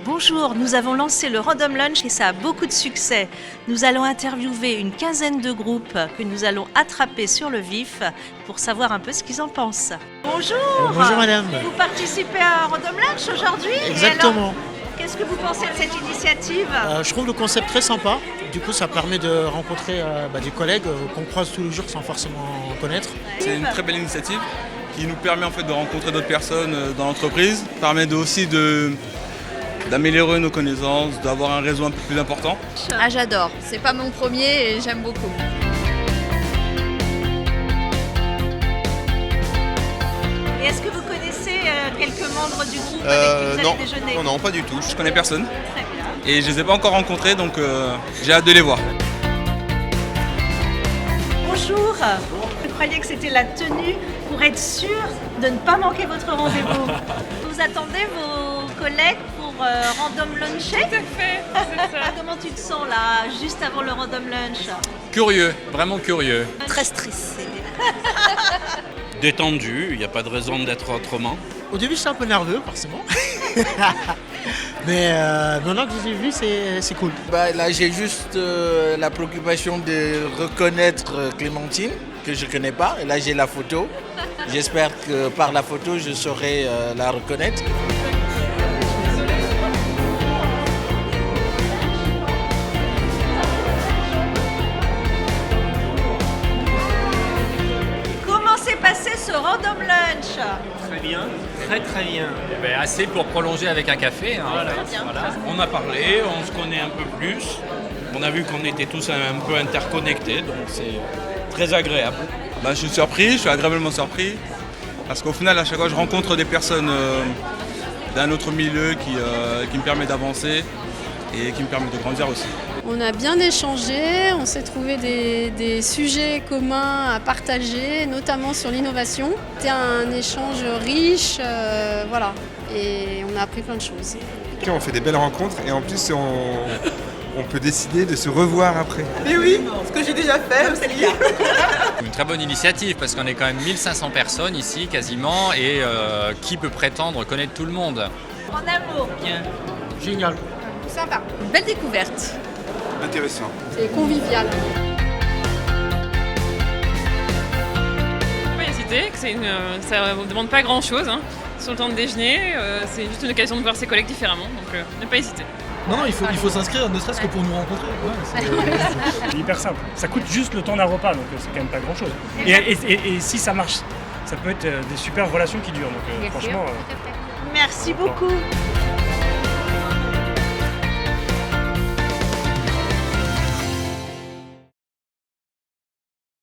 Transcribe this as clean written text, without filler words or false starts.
Bonjour, nous avons lancé le Random Lunch et ça a beaucoup de succès. Nous allons interviewer une quinzaine de groupes que nous allons attraper sur le vif pour savoir un peu ce qu'ils en pensent. Bonjour. Bonjour madame. Vous participez à un Random Lunch aujourd'hui? Exactement. Qu'est-ce que vous pensez de cette initiative? Je trouve le concept très sympa. Du coup, ça permet de rencontrer des collègues qu'on croise tous les jours sans forcément connaître. C'est une très belle initiative qui nous permet en fait de rencontrer d'autres personnes dans l'entreprise. Ça permet aussi d'améliorer nos connaissances, d'avoir un réseau un peu plus important. Ah, j'adore, c'est pas mon premier et j'aime beaucoup. Et est-ce que vous connaissez quelques membres du groupe avec qui vous allez déjeuner? Non, pas du tout. Je connais personne Très bien. et je les ai pas encore rencontrés, donc j'ai hâte de les voir. Bonjour. Vous croyez que c'était la tenue pour être sûr de ne pas manquer votre rendez-vous? Vous attendez vos collègues pour Random Luncher? Tout à fait, c'est ça. Comment tu te sens là, juste avant le Random Lunch? Curieux, vraiment curieux. Très stressé. Détendu, il n'y a pas de raison d'être autrement. Au début, j'étais un peu nerveux, forcément. Mais maintenant que je les ai vus, c'est cool. Là, j'ai juste la préoccupation de reconnaître Clémentine, que je ne connais pas. Et là, j'ai la photo. J'espère que par la photo, je saurai la reconnaître. Comment s'est passé ce Random Lunch? Très bien, très bien. Assez pour prolonger avec un café. Hein, Voilà. Voilà. On a parlé, on se connaît un peu plus. On a vu qu'on était tous un peu interconnectés, donc c'est très agréable. Je suis surpris, je suis agréablement surpris. Parce qu'au final, à chaque fois, je rencontre des personnes d'un autre milieu qui me permet d'avancer et qui me permet de grandir aussi. On a bien échangé, on s'est trouvé des sujets communs à partager, notamment sur l'innovation. C'était un échange riche, voilà, et on a appris plein de choses. On fait des belles rencontres et en plus on peut décider de se revoir après. Mais oui, ce que j'ai déjà fait aussi. Une très bonne initiative parce qu'on est quand même 1500 personnes ici quasiment et qui peut prétendre connaître tout le monde? En amour. Génial. Sympa. Une belle découverte. Intéressant. C'est convivial. Faut pas hésiter, que ça ne demande pas grand-chose. Sur le temps de déjeuner, c'est juste une occasion de voir ses collègues différemment, donc ne pas hésiter. Non, il faut s'inscrire, ne serait-ce que pour nous rencontrer. C'est hyper simple. Ça coûte juste le temps d'un repas, donc c'est quand même pas grand-chose. Et si ça marche, ça peut être des super relations qui durent. Donc franchement. Merci beaucoup.